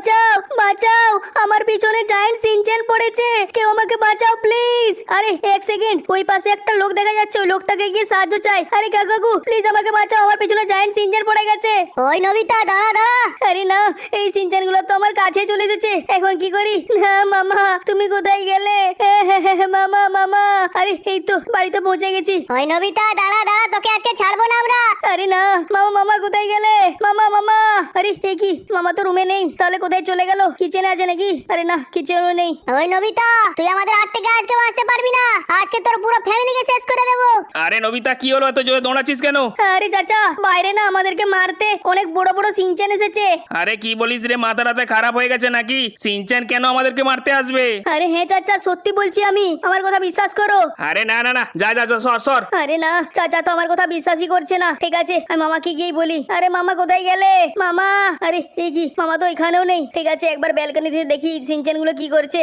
বাঁচাও বাঁচাও, আমার পিছনে জায়ান্ট সিনচ্যান পড়েছে, কেউ আমাকে বাঁচাও প্লিজ। আরে এক সেকেন্ড, ওই পাশে একটা লোক দেখা যাচ্ছে, ওই লোকটাকে গিয়ে সাহায্য চাই। আরে কাকু প্লিজ আমাকে বাঁচাও, আমার পিছনে জায়ান্ট সিনচ্যান পড়ে গেছে। ওই নবিতা দাঁড়া দাঁড়া। আরে না, এই সিনচ্যান গুলো তো আমার কাছে চলে এসেছে, এখন কি করি? না মামা তুমি কোথায় গেলে? মামা মামা, আরে এই তো বাড়িতে পৌঁছে গেছি। ওই নবিতা দাঁড়া দাঁড়া, তোকে আজকে ছাড়বো না আমরা। আরে না মামা, মামা কোথায় গেলে? মামা মামা, আরে এ কি, মামা তো রুমে নেই, তাহলে কোথায় চলে গেল? কিচেনে আছে নাকি? আরে না, কিচেনে নেই। ওই নবিতা, তুই আমাদের হাত থেকে আজকে বাঁচতে পারবি না, আজকে তোর পুরো ফ্যামিলিকে শেষ করে দেবো। আরে নবিতা কি হলো, এত জোরে দৌড়াচ্ছিস কেন? আরে চাচা, বাইরে না আমাদেরকে মারতে অনেক বড় বড় সিনচ্যান এসেছে। আরে কি বলিস রে, মাথা রাতে খারাপ হয়ে গেছে নাকি? সিনচ্যান কেন আমাদেরকে মারতে আসবে? আরে হ্যাঁ চাচা, সত্যি বলছি আমি, আমার কথা বিশ্বাস করো। আরে না না না, যা যা যা, সর সর। আরে না চাচা তো আমার কথা বিশ্বাসই করছে না। ঠিক আছে আমি মামাকে গিয়ে বলি। আরে মামা কোথায় গেলে? মামা, আরে এই কি, মামা তো এখানেও নেই। ঠিক আছে একবার ব্যালকনি থেকে দেখি সিনচ্যান গুলো কি করছে।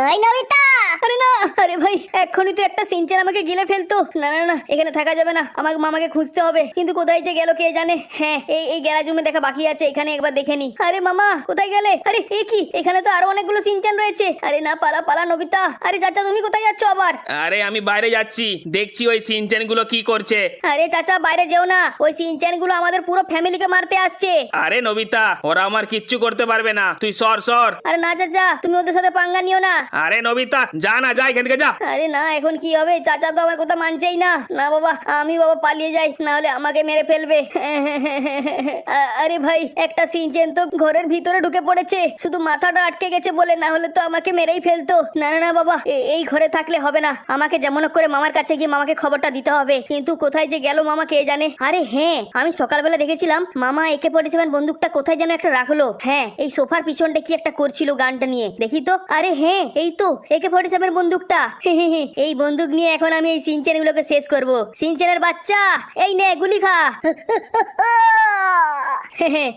ওই নবিতা, আরে না, আরে ভাই এক্ষুনি তো একটা সিনচ্যান আমাকে গিলে ফেলতো। না না না, এখানে থাকা যাবে না, আমাকে মামাকে খুঁজতে হবে, কিন্তু কোথায় যে গেল কে জানে। হ্যাঁ এই গ্যারাজ রুমে দেখা বাকি আছে, এখানে একবার দেখে নি। আরে মামা কোথায় গেলে? আরে এ কি, এখানে তো আরো অনেকগুলো সিনচ্যান রয়েছে। আরে না, পালা পালা নবিতা। আরে চাচা তুমি কোথায় যাচ্ছ আবার? আরে আমি বাইরে যাচ্ছি, দেখছি ওই সিনচ্যান গুলো কি করছে। আরে চাচা বাইরে যেও না, ওই সিনচ্যান গুলো আমাদের পুরো ফ্যামিলিকে মারতে আসছে। আরে নবিতা, ওরা আমার কিচ্ছু করতে পারবে না, তুই সর সর। আরে না চাচা, তুমি ওদের সাথে পাঙ্গা নিও না। আরে নবিতা যা না, যা এখান থেকে যা। আরে না, এখন কি হবে? চাচা তো আমার কথা মানছেই না। না বাবা, আমি বাবা পালিয়ে যাই, না হলে আমাকে মেরে ফেলবে। আরে ভাই, একটা সিনচ্যান তো ঘরের ভিতরে ঢুকে পড়েছে, শুধু মাথাটা আটকে গেছে বলে, না হলে তো আমাকে মেরেই ফেলতো। না না না বাবা, এই ঘরে থাকলে হবে না, আমাকে যেমন করে মামার কাছে গিয়ে মামাকে খবরটা দিতে হবে। কিন্তু কোথায় যে গেল মামা কে জানে। আরে হ্যাঁ, আমি সকালবেলা দেখেছিলাম মামা AK-47 বন্দুকটা কোথায় যেন একটা রাখলো। হ্যাঁ, এই সোফার পিছনটা কি একটা করছিল গানটা নিয়ে, দেখি তো। আরে হ্যাঁ, এই তো AK-47 বন্দুকটা। এই বন্দুক নিয়ে এখন আমি এই সিনচ্যান গুলোকে শেষ করব। সিনচ্যানের বাচ্চা, এই নে গুলি খা।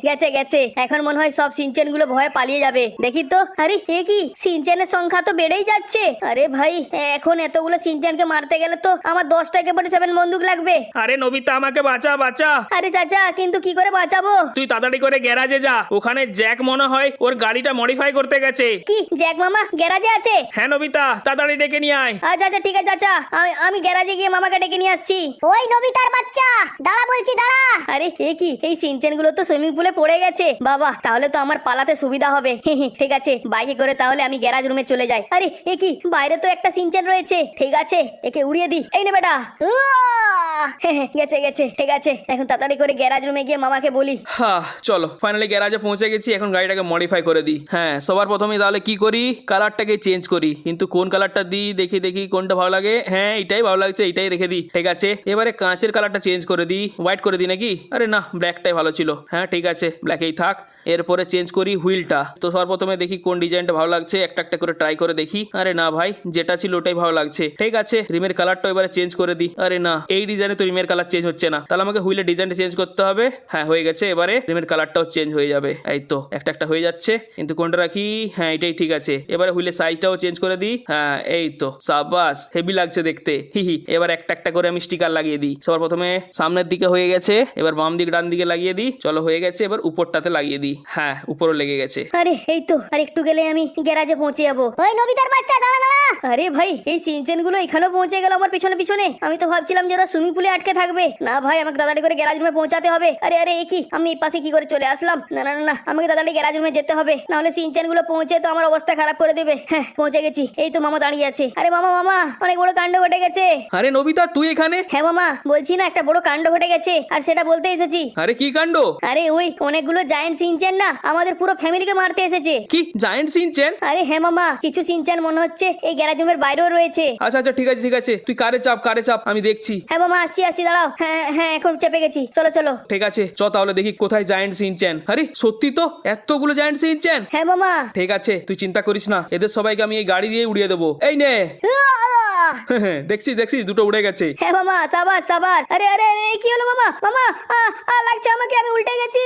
গেছে গেছে, এখন মনে হয় সব সিনচ্যান গুলো ভয়ে পালিয়ে যাবে, দেখি তো। আরে এ কি, সিনচ্যানের সংখ্যা তো বেড়েই যাচ্ছে। আরে ভাই, এখন এতগুলো সিনচ্যানকে মারতে গেলে তো আমার 10টা AK-47 বন্দুক লাগবে। আরে নবিতা আমাকে বাঁচা বাঁচা। আরে চাচা, কিন্তু কি করে বাঁচাবো? তুই তাড়াতাড়ি করে গ্যারাজে যা, ওখানে জ্যাক মনে হয় ওর গাড়িটা মডিফাই করতে গেছে। কি, জ্যাক মামা গ্যারাজে আছে? হ্যাঁ নবিতা, তাড়াতাড়ি ডেকে নিয়ে আয়। আচ্ছা আচ্ছা ঠিক আছে চাচা, আমি গ্যারাজে গিয়ে মামাকে ডেকে নিয়ে আসছি। ওই নবিতার বাচ্চা, দাঁড়া বলছি দাঁড়া। আরে এ কি, এই সিনচ্যান গুলো তো সুইমিং পুলে পড়ে গেছে। বাবা, তাহলে তো আমার পালাতে সুবিধা হবে। ঠিক আছে, বাইকে করে তাহলে আমি গ্যারাজ রুমে চলে যাই। আরে এ কি, বাইরে তো একটা সিনচ্যান রয়েছে। ঠিক আছে, একে উড়িয়ে দি। এই নে বেটা। গেছে গেছে, ঠিক আছে, এখন তাড়াতাড়ি করে গ্যারাজ রুমে গিয়ে মামাকে বলি। হ্যাঁ চলো, ফাইনালি গ্যারাজে পৌঁছে গেছি, এখন গাড়িটাকে মডিফাই করে দিই। হ্যাঁ, সবার প্রথমে তাহলে কি করি, কালারটাকে চেঞ্জ করি, কিন্তু কোন কালারটা দিই দেখি দেখি কোনটা ভালো লাগে। হ্যাঁ এটাই ভালো লাগছে, এটাই রেখে দিই। ঠিক আছে, এবারে কাঁচের কালারটা চেঞ্জ করে দিই, হোয়াইট করে দিই নাকি? আরে না, ব্ল্যাকটাই ভালো ছিল। হ্যাঁ ঠিক আছে, ব্ল্যাকেই থাক। এরপরে চেঞ্জ করি হুইলটা। তো সবার প্রথমে দেখি কোন ডিজাইনটা ভালো লাগছে, একটা একটা করে ট্রাই করে দেখি। আরে না ভাই, যেটা ছিল ওটাই ভালো লাগছে। ঠিক আছে, রিমের কালারটা এবারে চেঞ্জ করে দিই। আরে না, এই ডিজাইনে তো রিমের কালার চেঞ্জ হচ্ছে না, তাহলে আমাকে হুইলের ডিজাইনটা চেঞ্জ করতে হবে। হ্যাঁ হয়ে গেছে, এবারে রিমের কালারটাও চেঞ্জ হয়ে যাবে। এই তো একটা একটা হয়ে যাচ্ছে, কিন্তু কোনটা রাখি? হ্যাঁ এটাই ঠিক আছে। এবারে হুইলের সাইজটাও চেঞ্জ করে দিই। হ্যাঁ এই তো, সাবাস, হেভি লাগছে দেখতে। হি এবার একটা একটা করে আমি স্টিকার লাগিয়ে দিই। সবার প্রথমে সামনের দিকে হয়ে গেছে, এবার বাম দিক ডান দিকে লাগিয়ে দিই। চলো হয়ে গেছে, এবার উপরটাতে লাগিয়ে দিই। হ্যাঁ উপরও লেগে গেছে। আরে এই তো, আর একটু গেলে আমি গ্যারাজে পৌঁছে যাবো। ওই নবিতার বাচ্চা দাঁড়া দাঁড়া। আরে ভাই, এই সিনচ্যান গুলো এখানেও পৌঁছে গেল আমার পিছনে পিছনে। আমি তো ভাবছিলাম যে ওরা সুইমিং পুলে আটকে থাকবে। না ভাই, আমাকে তাড়াতাড়ি করে গ্যারাজ রুমে পৌঁছাতে হবে। আরে আরে এ কি, আমি এই পাশে কি করে চলে আসলাম? না না না, আমাকে তাড়াতাড়ি গ্যারাজ রুমে যেতে হবে, না হলে সিনচ্যান গুলো পৌঁছে তো আমার অবস্থা খারাপ করে দেবে। হ্যাঁ পৌঁছে গেছি, এই তো মামা দাঁড়িয়ে আছে। আরে মামা মামা, অনেক বড় কাণ্ড ঘটে গেছে। আরে নবিতা তুই এখানে? হ্যাঁ মামা, বলছি না একটা বড় কাণ্ড ঘটে গেছে, আর সেটা বলতে এসেছি। আরে কি কাণ্ড? আরে ওই অনেকগুলো জায়ান্ট সিনচ্যান না আমাদের পুরো ফ্যামিলিকে মারতে এসেছে। কি জায়ান্ট সিনচ্যান? আরে হ্যাঁ মামা, কিছু সিনচ্যান মনে হচ্ছে এই গ্যারাজ রুমের বাইরেও রয়েছে। আচ্ছা আচ্ছা ঠিক আছে ঠিক আছে, তুই কারে চাপ কারে চাপ, আমি দেখছি। হ্যাঁ মামা, আসছি আসছি, দাঁড়াও। হ্যাঁ হ্যাঁ, এখন চেপে গেছি, চলো চলো। ঠিক আছে চ তাহলে দেখি কোথায় জায়ান্ট সিনচ্যান। আরে সত্যি তো, এতগুলো জায়ান্ট সিনচ্যান। হ্যাঁ মামা। ঠিক আছে, তুই চিন্তা করিস না, এদের সবাইকে আমি এই গাড়ি দিয়ে উড়িয়ে দেবো। এই নে। দেখছিস দেখছিস দুটো উড়ে গেছে। হ্যাঁ মামা, সাবাস সাবাস। আরে আরে আরে, কি হলো মামা? মামা লাগছে আমাকে, আমি উল্টে গেছি।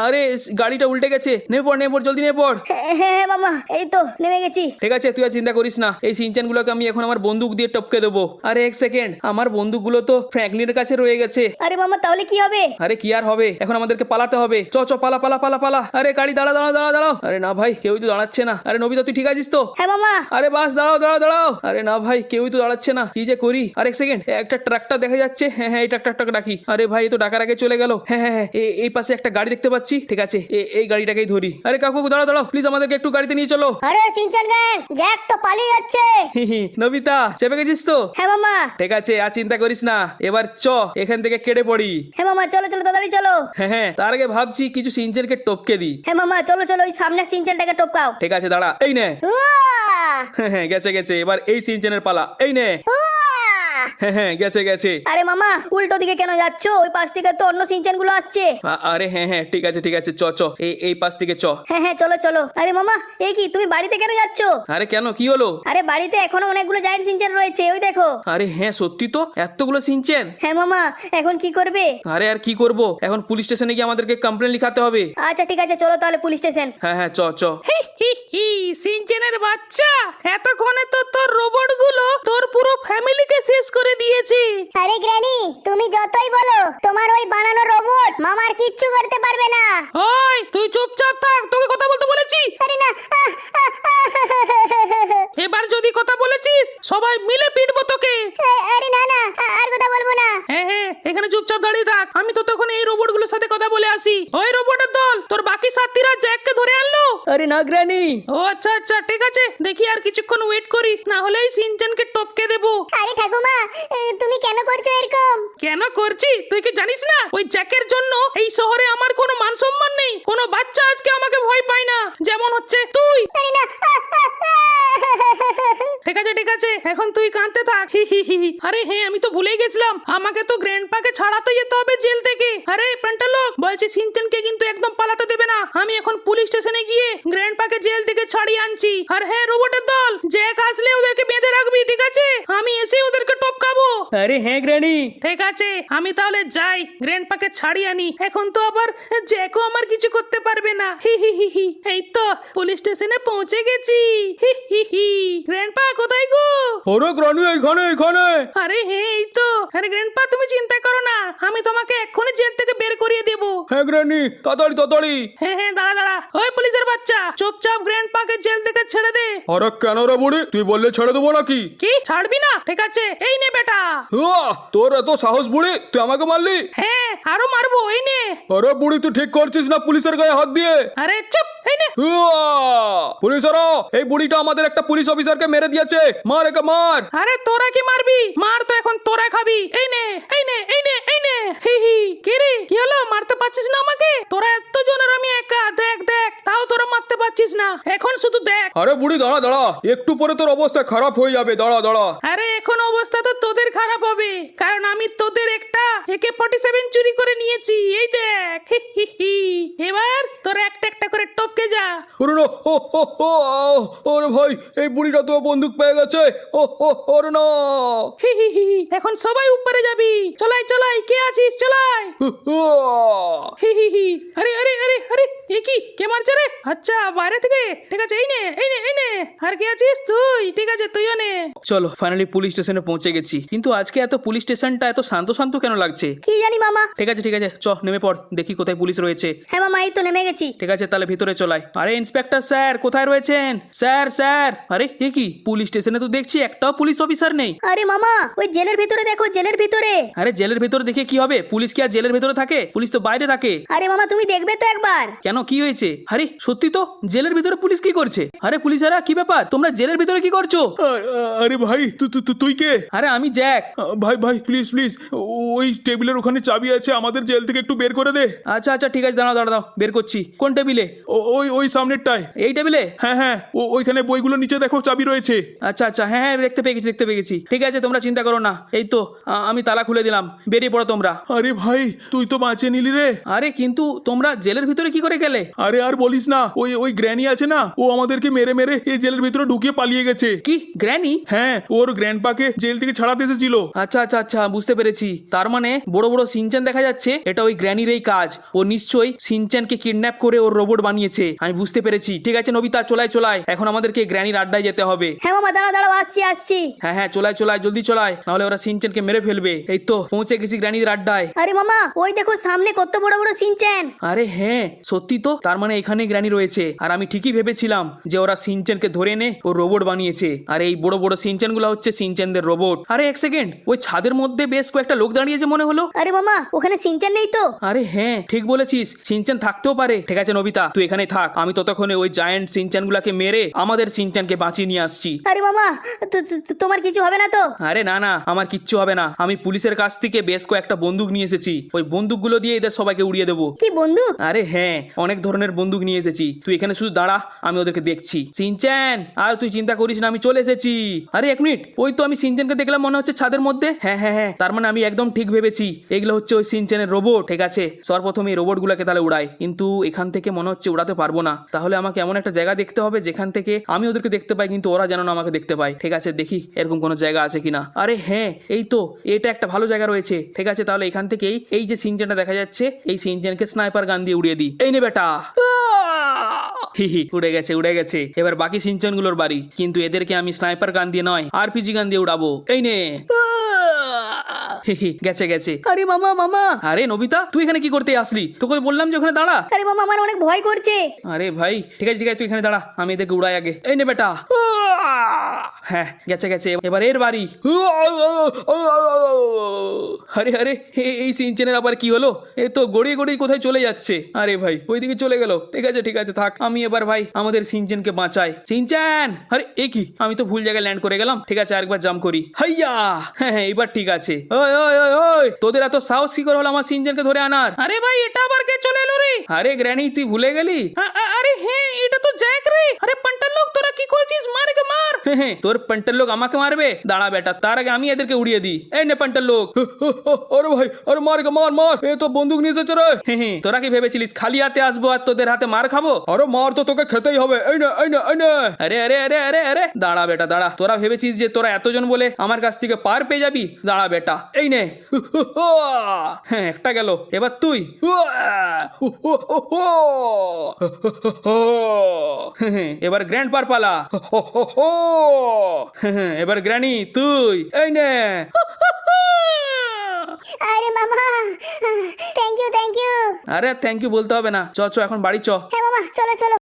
আরে গাড়িটা উল্টে গেছে। নেমে পড় জলদি নেমে পড়। হ্যাঁ হ্যাঁ মামা, এই তো নেমে গেছি। ঠিক আছে, তুই আর চিন্তা করিস না। এই সিনচান গুলোকে আমি এখন আমার বন্দুক দিয়ে টপকে দেবো। আরে এক সেকেন্ড, আমার বন্দুকগুলো তো ফ্র্যাঙ্কলিনের কাছে রয়ে গেছে। আরে মামা, তাহলে কি হবে? আরে কি আর হবে, এখন আমাদেরকে পালাতে হবে। চ চ, পালা পালা পালা পালা। আরে গাড়ি দাঁড়া দাঁড়া দাঁড়া দাঁড়াও। আরে না ভাই, কেউই তো দাঁড়াচ্ছে না। আরে নবিতা, তুই ঠিক আছিস তো? হ্যাঁ মামা। আরে বাস, দাঁড়াও দাঁড়াও দাঁড়াও। আরে না ভাই, কেউই তো দাঁড়াচ্ছে না। কি যে করি। আর এক সেকেন্ড, একটা ট্রাক্টর দেখা যাচ্ছে। হ্যাঁ হ্যাঁ, এই ট্রাক্টরটাকে ডাকি। আরে ভাই, এ তো ডাকার আগে চলে গেল। হ্যাঁ হ্যাঁ হ্যাঁ, এই পাশে একটা গাড়ি দেখতে পাচ্ছি। ঠিক আছে, এই গাড়িটাকেই ধরি। আরে কাকু, দাঁড়াও দাঁড়াও, প্লিজ আমাদেরকে একটু গাড়িতে নিয়ে চলো। আরে সিনচান গ্যাং, জ্যাক তো পালিয়ে যাচ্ছে। নবিতা, চেপে গেছিস তো? হ্যাঁ মামা। ঠিক আছে, আর চিন্তা করিস না। এবার চ এখান থেকে কেটে পড়ি। হ্যাঁ মামা, চলো চলো তাড়াতাড়ি চলো। হ্যাঁ হ্যাঁ, তার আগে ভাবছি কিছু সিনচেনকে টপকে দিই। হ্যাঁ মামা, চলো চলো, ওই সামনের সিনচানটাকে টপকাও। ঠিক আছে, দাঁড়া, এই নে। উয়া! হ্যাঁ হ্যাঁ, গেছে গেছে। এবার এই সিনচেনের পালা, এই নে। উয়া! হ্যাঁ হ্যাঁ, গেছে গেছে। আরে মামা, উল্টো দিকে কেন যাচ্ছো? ওই পাশ থেকে তো অন্য সিনচান গুলো আসছে। আরে হ্যাঁ হ্যাঁ, ঠিক আছে ঠিক আছে, চ চ, এই পাশ থেকে চ। হ্যাঁ হ্যাঁ, চলো চলো। আরে মামা, এই কি তুমি বাড়িতে কেন যাচ্ছো? আরে কেন, কি হলো? আরে বাড়িতে এখনো অনেকগুলো জায়ান্ট সিনচান রয়েছে, ওই দেখো। আরে হ্যাঁ, সত্যি তো, এতগুলো সিনচেন। হ্যাঁ মামা, এখন কি করবে? আরে আর কি করব, এখন পুলিশ স্টেশনে গিয়ে আমাদেরকে কমপ্লেন লিখাতে হবে। আচ্ছা ঠিক আছে, চলো তাহলে পুলিশ স্টেশন। হ্যাঁ হ্যাঁ, চ চ। সিনচেনের বাচ্চা, এতক্ষণে তো তোর রোবট গুলো তোর পুরো ফ্যামিলিকে শেষ করে দিয়েছে। আরে গ্র্যানি, তুমি যতই বলো, তোমার ওই বানানো রোবট মামার কিচ্ছু করতে পারবে না। ওই তুই চুপচাপ থাক, তোকে কথা বলতে বলেছি। আরে না, এবার যদি কথা বলেছিস সবাই মিলে পিটবো তোকে। আরে না না, আর কথা বলবো না। হ্যাঁ হ্যাঁ, এখানে চুপচাপ দাঁড়িয়ে থাক, আমি তো তখন এই রোবট গুলোর সাথে কথা বলে আসি। ওই রোবটের দল তোর বাকি সাথীরা জ্যাককে ধরে আনলো। আরে না গ্র্যানি। ও আচ্ছা আচ্ছা, ঠিক আছে, দেখি আর কিছুক্ষণ ওয়েট করি, না হলে এই সিনচেনকে টপকে দেবো। আরে ঠাকুমা, তুমি কেন করছো এরকম? কেন করছি তুই কি জানিস না? ওই জ্যাকের জন্য এই শহরে আমার কোনো মান সম্মান নেই। কোনো বাচ্চা আজকে আমাকে ভয় পায় না, যেমন হচ্ছে তুই। আরে না, ঠিক আছে, এখন তুই কাঁদতে থাক। হি হি হি হি। আরে হ্যাঁ, আমি তো ভুলেই গেছিলাম, আমাকে তো গ্র্যান্ডপাকে ছাড়াতে যেতে হবে জেল থেকে। আরে পেন্টালোক বলছি, সিনচেনকে কিন্তু একদম পালাতে দেবে না। আমি এখন পুলিশ স্টেশনে গিয়ে গ্র্যান্ডপাকে জেল থেকে ছাড়িয়ে আনছি। আর হ্যাঁ, রোবটের দল, জ্যাক আসলে ওদেরকে বেঁধে রাখবি, ঠিক আছে? আমি এসে ওদেরকে টপকাবো। আরে হ্যাঁ গ্র্যানি। ঠিক আছে, আমি তাহলে যাই, গ্র্যান্ডপাকে ছাড়িয়ে আনি। এখন তো আবার জ্যাকও আমার কিছু করতে পারবে না। হি হি হি হি। এই তো পুলিশ স্টেশনে পৌঁছে গেছি। হি হি হি। গ্র্যান্ডপা কোথায় গো? ওরে গ্র্যানি, এখানে এখানে। আরে হ্যাঁ, এই তো। আরে গ্র্যান্ডপা, তুমি চিন্তা করো না, আমি তোমাকে এক্ষুনি জেল থেকে বের করিয়ে দেবো। হ্যাঁ গ্র্যানি, তাড়াতাড়ি তাড়াতাড়ি। হ্যাঁ হ্যাঁ, দাঁড়া দাঁড়া। ওই পুলিশের বাচ্চা, চুপচাপ গ্র্যান্ডপাকে জেল থেকে ছেড়ে দে। আরে কেন রে বুড়ি, তুই বললে ছেড়ে দেবো নাকি? কি ছাড়বি না? ঠিক আছে, এই নে বেটা। তোর এত সাহস বুড়ি, তুই আমাকে মারলি? হ্যাঁ, আরো মারবো, এই নে। আরে বুড়ি, তুই ঠিক করছিস না পুলিশের গায়ে হাত দিয়ে? আরে চুপ, এই নে। পুলিশেরা, এই বুড়িটা আমাদের একটা পুলিশ অফিসারকে মেরে দিয়েছে। মার একে, মার। আরে তোরা কি মারবি? মার তো এখন তোরা খাবি। এই নে এই নে এই নে এই নে। হি হি। কি রে, কি হলো? মারতে পারছিস না আমাকে? তোরা এত জনের, আমি একা। দেখ দেখ, তাও তোরা মারতে পারছিস না। এখন শুধু দেখ। আরে বুড়ি দাঁড়া দাঁড়া, একটু পরে তোর অবস্থা খারাপ হয়ে যাবে। দাঁড়া দাঁড়া। আরে এখন অবস্থা তো তোদের খারাপ হবে, কারণ আমি তোদের একটা AK-47 চুরি করে নিয়েছি। এই দেখ। হি হি হি। এবার তোরা একটা একটা করে টপকে যা। ওরে না, ওরে ভাই, এই বুড়িটা তো বন্দুক পেয়ে গেছে। ওরে না। হি হি হি। এখন সবাই উপরে যাবি। চলাই চলাই, কে আছিস? চলাই। হি হি হি। আরে আরে আরে আরে, এ কি, কে মারছে রে? আচ্ছা, বাইরে থেকে। ঠিক আছে, এই নে এই নে এই নে। আর কে আছিস তুই? ঠিক আছে, তুইও নে। চলো, ফাইনালি পুলিশ স্টেশনে পৌঁছে গেছি। কিন্তু আজকে এত পুলিশ স্টেশনটা এত শান্ত শান্ত কেন লাগছে? কি জানি মামা। ঠিক আছে চ, নেমে পড়, দেখি কোথায় পুলিশ রয়েছে। হ্যাঁ মামা, এই তো নেমে গেছি। ঠিক আছে, তাহলে ভিতরে চলাই। আরে ইন্সপেক্টর স্যার, কোথায় রয়েছেন? Sir sir. আরে এ কি, পুলিশ স্টেশনে তো দেখছি একটাও পুলিশ অফিসার নেই। আরে মামা, ওই জেলের ভিতরে দেখো, জেলের ভিতরে। আরে জেলের ভিতরে দেখে কি হবে? পুলিশ কি আর জেলের ভিতরে থাকে? পুলিশ তো বাইরে থাকে। আরে মামা, তুমি দেখবে তো একবার। কেন, কি হয়েছে? আরে সত্যি তো, জেলের ভিতরে পুলিশ কি করছে? আরে পুলিশেরা, কি ব্যাপার? তোমরা জেলের ভিতরে কি করছো? আরে ভাই, তুই কে? আরে আমি জ্যাক। ভাই ভাই, প্লিজ প্লিজ, ওই টেবিলের ওখানে চাবি আছে, আমাদের জেল থেকে একটু বের করে দে। আচ্ছা আচ্ছা, ঠিক আছে, দাঁড়াও দাঁড়াও দাঁড়াও, বের করছি। কোন টেবিলে? ওই সামনেরটায়। এই টেবিলে? হ্যাঁ হ্যাঁ, ওইখানে বইগুলো নিচে দেখো, চাবি রয়েছে। আচ্ছা আচ্ছা, হ্যাঁ হ্যাঁ, দেখতে পেয়ে গেছি। ঠিক আছে, তোমরা চিন্তা করো না। এই তো আমি তালা খুলে দিলাম, বেরিয়ে পড়ো তোমরা। আরে ভাই, তুই তো বাঁচিয়ে নিলি রে। আরে কিন্তু তোমরা জেলের ভিতরে কি করে গেলে? আরে আর বলিস না, ওই ওই গ্র্যানি আছে না, ও আমাদেরকে মেরে মেরে এই জেলের ভিতরে ঢুকিয়ে পালিয়ে গেছে। কি গ্র্যানি? হ্যাঁ, ওর গ্র্যান্ডপাকে জেল থেকে ছাড়াতে এসেছিল। আচ্ছা আচ্ছা আচ্ছা, বুঝতে পেরেছি। তার মানে বড় বড় সিনচান দেখা যাচ্ছে, এটা ওই গ্র্যানির এই কাজ। ও নিশ্চয়ই সিনচানকে কিডন্যাপ করে ওর রোবট বানিয়েছে। আমি বুঝতে পেরেছি। ঠিক আছে নবিতা, চলাই চলাই, এখন আমাদেরকে গ্র্যানির আড্ডায় যেতে হবে। হ্যাঁ মামা, দাঁড়াও দাঁড়াও, আসছি আসছি। হ্যাঁ হ্যাঁ, চলাই চলাই, জলদি চলাই, নাহলে ওরা সিনচানকে মেরে ফেলবে। এই তো পৌঁছে গেছি গ্র্যানির আড্ডায়। আরে মামা, ওই দেখো সামনে কত বড় বড় সিনচ্যান। আরে হ্যাঁ সত্যি তো, তার মানে এখানে গ্র্যানি রয়েছে। আর আমি ঠিকই ভেবেছিলাম যে ওরা সিনচানকে ধরে এনে ও রোবট বানিয়েছে। আর এই বড় বড় সিনচান গুলো হচ্ছে সিনচানদের রোবট। আরে এক সেকেন্ড, ওই ছাদের মধ্যে বেশ কয়েকটা লোক দাঁড়িয়েছে মনে হলো। আরে মামা, ওখানে সিনচ্যান নেই তো? আরে হ্যাঁ ঠিক বলেছিস, সিনচান থাকতেও পারে। ঠিক আছে নবিতা, তুই এখানেই থাক, আমি ততক্ষণে ওই জায়ান্ট সিনচান গুলাকে মেরে আমাদের সিনচানকে বাঁচিয়ে নিয়ে আসছি। আরে মামা, তোমার কিছু হবে না তো? আরে না না, আমার কিচ্ছু হবে না। আমি পুলিশের কাছ থেকে বেশ কয়েকটা বন্দুক নিয়ে এসেছি। ওই বন্দুকগুলো দিয়ে এদের সবাইকে উড়িয়ে দেবো। কি বন্দুক? আরে হ্যাঁ, অনেক ধরনের বন্দুক নিয়ে এসেছি। তুই এখানে শুধু দাঁড়া, আমি ওদেরকে দেখছি। সিনচান, আর তুই চিন্তা করিস না, আমি চলে এসেছি। আরে এক মিনিট, ওই তো আমি সিনচানকে দেখলাম মনে হচ্ছে ছাদের মধ্যে। হ্যাঁ হ্যাঁ হ্যাঁ, তার মানে আমি একদম ঠিক ভেবেছি, এগুলো হচ্ছে ওই সিনচানের রোবট। ঠিক আছে, সর্বপ্রথম এই রোবট গুলাকে তাহলে উড়াই। কিন্তু এখান থেকে মনে হচ্ছে উড়াতে পারবো না। তাহলে আমাকে এমন একটা জায়গা দেখতে হবে যেখান থেকে আমি ওদেরকে দেখতে পাই কিন্তু ওরা যেন না আমাকে দেখতে পায়। ঠিক আছে, দেখি এরকম কোনো জায়গা আছে কিনা। আরে হ্যাঁ, এই তো, এটা একটা ভালো জায়গা রয়েছে। ঠিক আছে, তাহলে এখান থেকেই এই যে সিনচানটা দেখা যাচ্ছে, এই সিনচানকে স্নাইপার গান দিয়ে উড়িয়ে দিই। এই নে বেটা। হি হি, উড়ে গেছে উড়ে গেছে। এবার বাকি সিনচানগুলোর বাড়ি, কিন্তু এদেরকে আমি স্নাইপার গান দিয়ে নয়, আরপিজি গান দিয়ে উড়াবো। এই নে। হি হি, গেছে গেছে। আরে মামা মামা, আরে নবিতা, তুই এখানে কি করতে আসলি? তোকে বললাম যে ওখানে দাঁড়া। আরে মামা, আমার অনেক ভয় করছে। আরে ভাই ঠিক আছে ঠিক আছে, তুই এখানে দাঁড়া, আমি এদেরকে উড়াই আগে। এই নে বেটা। হ্যাঁ গেছে গেছে, এবার এর বাড়ি। আরে আরে, এই সিনচানের আবার কি হলো? এ তো গড়িয়ে গড়িয়ে কোথায় চলে যাচ্ছে। আরে ভাই ওইদিকে চলে গেল। ঠিক আছে থাক, আমি এবার ভাই আমাদের সিনচানকে বাঁচাই। সিনচান, আরে এ কি, আমি তো ভুল জায়গায় ল্যান্ড করে গেলাম। ঠিক আছে, আরেকবার জাম্প করি। হাইয়া, হ্যাঁ হ্যাঁ, এবার ঠিক আছে। ওই ওই ওই ওই, তোদের এত সাহস কি করে হলো আমার সিনচানকে ধরে আনার? আরে ভাই, এটা আবার কে চলে এলো রে? আরে গ্র্যানি, তুই ভুলে গেলি? আরে হ্যাঁ, এটা তো জ্যাক রে। আরে পান্টাল লোক, তোরা কি করছিস? মার কে মার। তোর পান্টাল লোক আমাকে মারবে? দাঁড়া বেটা, তার আগে আমি এদেরকে উড়িয়ে দিই। এই নে পান্টাল লোক। আরে ভাই, আরে মার গে, মার মার, এ তো বন্দুক নিয়ে এসেছে রে। তোরা কি ভেবেছিলিস খালি হাতে আসবো আর তোদের হাতে মার খাবো? আরে মার তো তোকে খেতেই হবে। এই না এই না এই না। আরে আরে আরে আরে আরে, দাঁড়া বেটা দাঁড়া। তোরা ভেবেছিস যে তোরা এতজন বলে আমার কাছ থেকে পার পেয়ে যাবি? দাঁড়া বেটা, এই নে। হ্যাঁ, একটা গেল, এবার তুই। এবার গ্র্যান্ড পার পালা। এবার গ্র্যানি তুই, এই নে। আরে মামা, থ্যাংক ইউ থ্যাংক ইউ। আরে থ্যাংক ইউ বলতে হবে না, চ চ এখন বাড়ি চ। হ্যাঁ মামা, চলো চলো।